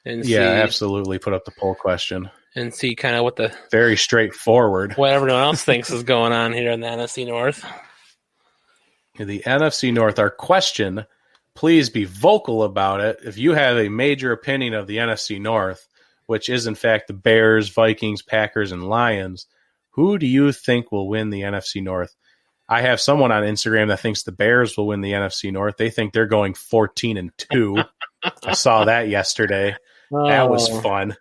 Absolutely. Put up the poll question. And see kind of what very straightforward. What everyone else thinks is going on here in the NFC North. The NFC North, our question, please be vocal about it. If you have a major opinion of the NFC North, which is in fact the Bears, Vikings, Packers, and Lions, who do you think will win the NFC North? I have someone on Instagram that thinks the Bears will win the NFC North. They think they're going 14-2. I saw that yesterday. That was fun.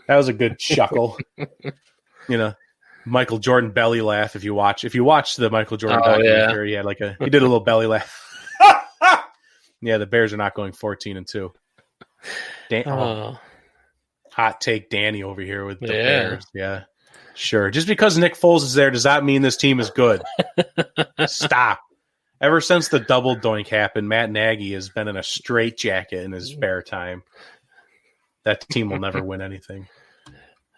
That was a good chuckle. Michael Jordan belly laugh. If you watch the Michael Jordan documentary, he did a little belly laugh. Yeah, the Bears are not going 14-2. Hot take Danny over here with the Bears. Yeah, sure. Just because Nick Foles is there does not mean this team is good. Stop. Ever since the double doink happened, Matt Nagy has been in a straitjacket in his spare time. That team will never win anything.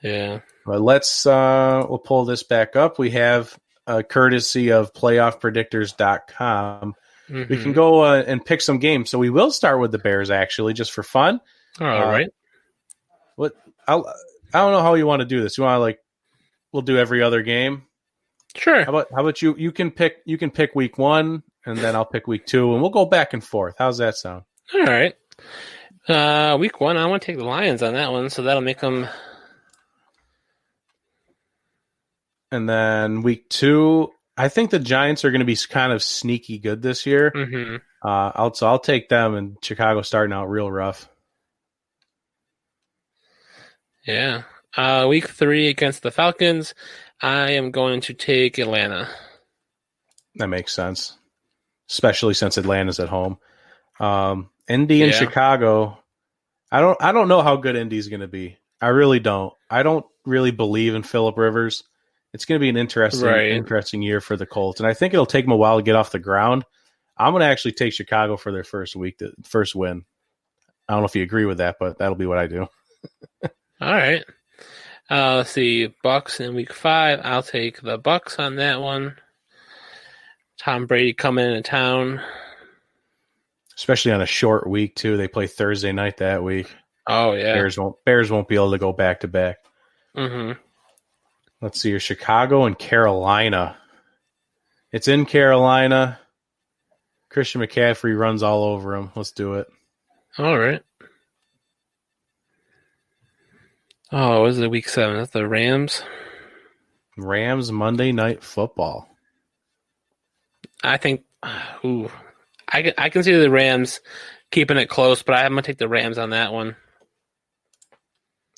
Yeah. But we'll pull this back up. We have courtesy of playoffpredictors.com. We can go and pick some games. So we will start with the Bears, actually, just for fun. All right. I don't know how you want to do this. You want to we'll do every other game? Sure. How about you? You can pick week 1, and then I'll pick week 2, and we'll go back and forth. How's that sound? All right. Week 1, I want to take the Lions on that one, so that'll make them. And then week 2, I think the Giants are going to be kind of sneaky good this year. Mm-hmm. I'll take them, and Chicago starting out real rough. Yeah. Week 3 against the Falcons, I am going to take Atlanta. That makes sense, especially since Atlanta's at home. Indy and Chicago. I don't know how good Indy's going to be. I really don't. I don't really believe in Phillip Rivers. It's going to be an interesting year for the Colts, and I think it'll take them a while to get off the ground. I'm going to actually take Chicago for their first win. I don't know if you agree with that, but that'll be what I do. All right. Let's see. Bucks in week 5. I'll take the Bucks on that one. Tom Brady coming into town. Especially on a short week, too. They play Thursday night that week. Oh, yeah. Bears won't be able to go back-to-back. Mm-hmm. Let's see here. Chicago and Carolina. It's in Carolina. Christian McCaffrey runs all over him. Let's do it. All right. Oh, what is it, week 7? That's the Rams? Rams Monday Night Football. I think, I can see the Rams keeping it close, but I'm going to take the Rams on that one.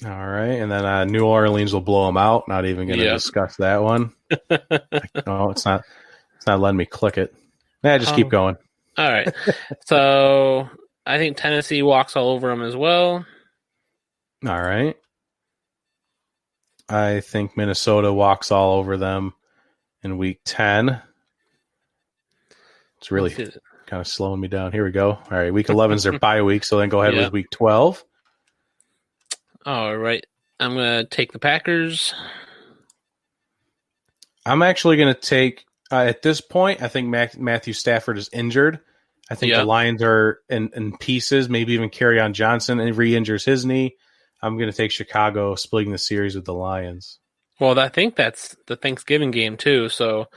All right, and then New Orleans will blow them out. Not even going to discuss that one. No, it's not letting me click it. Just keep going. All right. So I think Tennessee walks all over them as well. All right. I think Minnesota walks all over them in week 10. It's really kind of slowing me down. Here we go. All right, week 11 is their bye week, so then go ahead with week 12. All right. I'm going to take the Packers. I'm actually going to take, at this point, I think Matthew Stafford is injured. I think the Lions are in pieces, maybe even Kerryon Johnson and re-injures his knee. I'm going to take Chicago splitting the series with the Lions. Well, I think that's the Thanksgiving game, too, so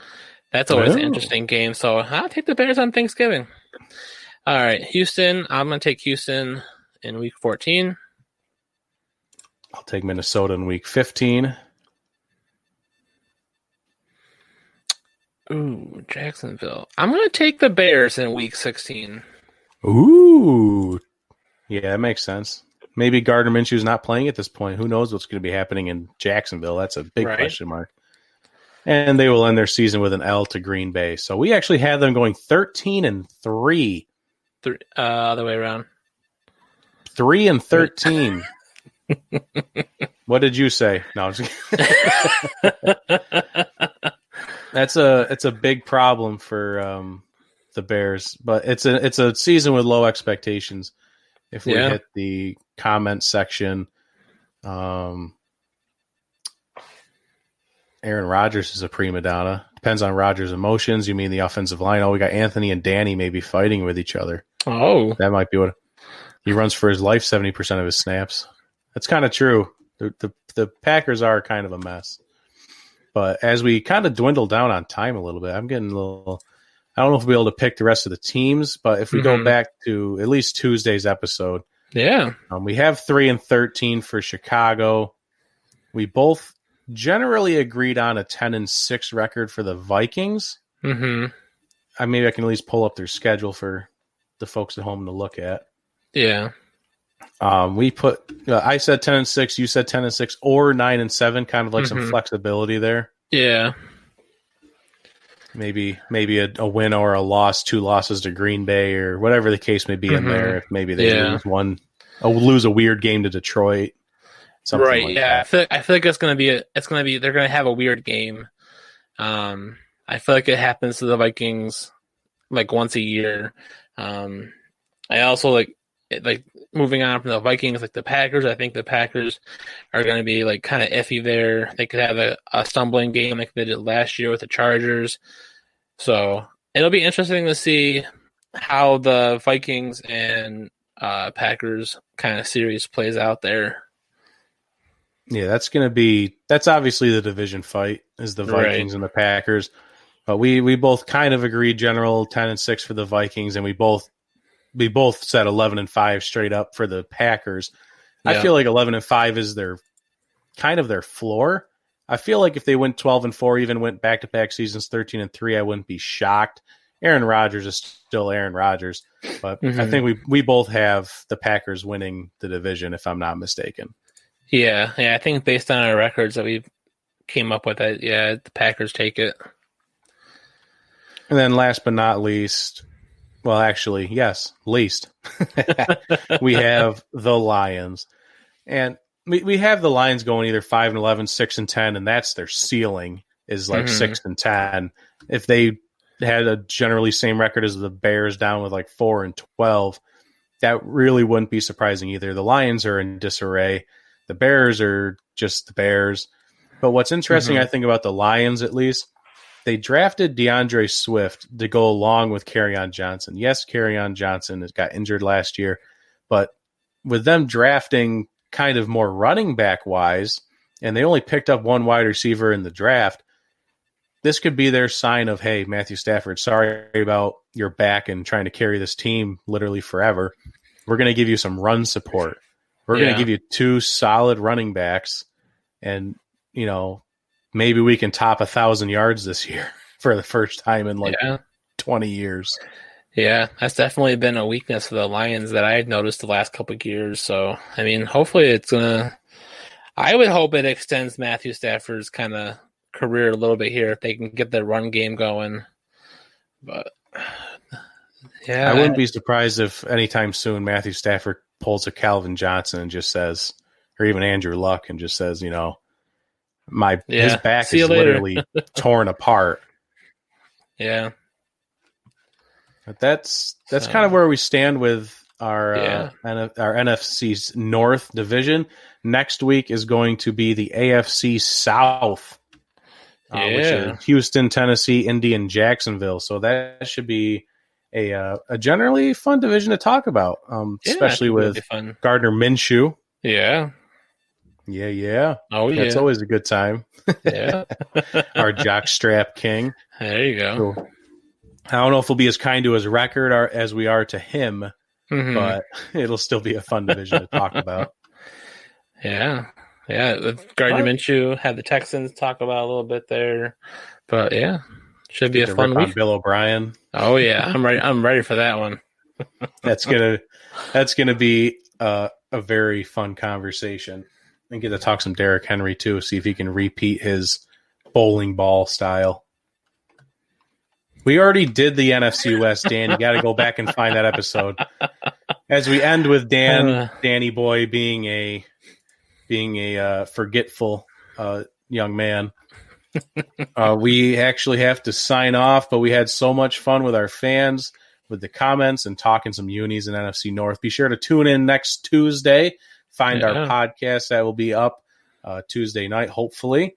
that's always an interesting game. So I'll take the Bears on Thanksgiving. All right, Houston. I'm going to take Houston in week 14. I'll take Minnesota in week 15. Ooh, Jacksonville. I'm going to take the Bears in week 16. Ooh. Yeah, that makes sense. Maybe Gardner Minshew's not playing at this point. Who knows what's going to be happening in Jacksonville? That's a big question mark. And they will end their season with an L to Green Bay. So we actually had them going 13-3. Other way around. 3-13. What did you say? No, I'm just it's a big problem for the Bears, but it's a season with low expectations. If we hit the comment section, Aaron Rodgers is a prima donna. Depends on Rodgers' emotions. You mean the offensive line? Oh, we got Anthony and Danny maybe fighting with each other. Oh, that might be what he runs for his life. 70% of his snaps. That's kind of true. The Packers are kind of a mess. But as we kind of dwindle down on time a little bit, I'm getting a little. I don't know if we'll be able to pick the rest of the teams, but if we go back to at least Tuesday's episode, we have 3-13 for Chicago. We both generally agreed on a 10-6 record for the Vikings. Mm-hmm. Maybe I can at least pull up their schedule for the folks at home to look at. Yeah. We put. I said 10-6. You said 10-6 or 9-7. Kind of like some flexibility there. Yeah. Maybe a win or a loss, 2 losses to Green Bay or whatever the case may be in there. If maybe they lose a weird game to Detroit. Something like that. I feel like it's gonna be they're gonna have a weird game. I feel like it happens to the Vikings like once a year. I also like moving on from the Vikings, like the Packers. I think the Packers are going to be like kind of iffy there. They could have a stumbling game like they did last year with the Chargers. So it'll be interesting to see how the Vikings and Packers kind of series plays out there. Yeah, that's obviously the division fight is the Vikings and the Packers. But we both kind of agreed general 10-6 for the Vikings, and we both said 11-5 straight up for the Packers. Yeah. I feel like 11-5 is their kind of their floor. I feel like if they went 12-4, even went back-to-back seasons 13-3, I wouldn't be shocked. Aaron Rodgers is still Aaron Rodgers, but I think we both have the Packers winning the division, if I'm not mistaken. Yeah, I think based on our records that we came up with, the Packers take it. And then last but not least, well, actually, yes, least, we have the Lions. And we have the Lions going either 5-11, 6-10, and that's their ceiling is like 6-10. If they had a generally same record as the Bears down with like 4-12, that really wouldn't be surprising either. The Lions are in disarray. The Bears are just the Bears. But what's interesting, I think, about the Lions, at least, they drafted DeAndre Swift to go along with Kerryon Johnson. Yes, Kerryon Johnson has got injured last year, but with them drafting kind of more running back wise, and they only picked up one wide receiver in the draft, this could be their sign of, hey, Matthew Stafford, sorry about your back and trying to carry this team literally forever. We're going to give you some run support. We're going to give you 2 solid running backs, and, you know, maybe we can top 1,000 yards this year for the first time in 20 years. Yeah, that's definitely been a weakness for the Lions that I've noticed the last couple of years. So, I mean, hopefully it's going to – I would hope it extends Matthew Stafford's kind of career a little bit here if they can get their run game going. But, yeah. I wouldn't be surprised if anytime soon Matthew Stafford pulls a Calvin Johnson and just says – or even Andrew Luck and just says, you know, his back is literally torn apart. Yeah. But that's kind of where we stand with our NFC's North division. Next week is going to be the AFC South, which is Houston, Tennessee, Indy, and Jacksonville. So that should be a generally fun division to talk about, especially with Gardner Minshew. Yeah. Yeah. Oh, yeah. That's always a good time. Yeah. Our jockstrap king. There you go. So, I don't know if we'll be as kind to his record as we are to him, but it'll still be a fun division to talk about. Yeah. Gardner Minshew had the Texans talk about a little bit there, but should be a fun week. Bill O'Brien. Oh yeah, I'm ready for that one. That's gonna be a very fun conversation. And get to talk some Derrick Henry too, see if he can repeat his bowling ball style. We already did the NFC West, Dan. You got to go back and find that episode. As we end with Danny Boy being a forgetful young man, we actually have to sign off. But we had so much fun with our fans, with the comments and talking some unis in NFC North. Be sure to tune in next Tuesday. Find our podcast that will be up Tuesday night, hopefully,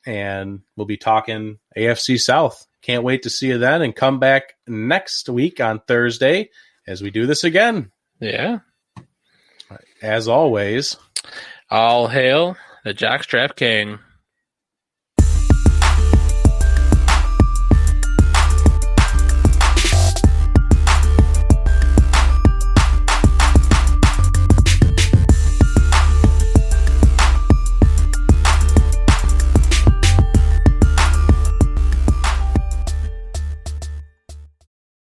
and we'll be talking AFC South. Can't wait to see you then, and come back next week on Thursday as we do this again. Yeah. As always, all hail the Jockstrap King.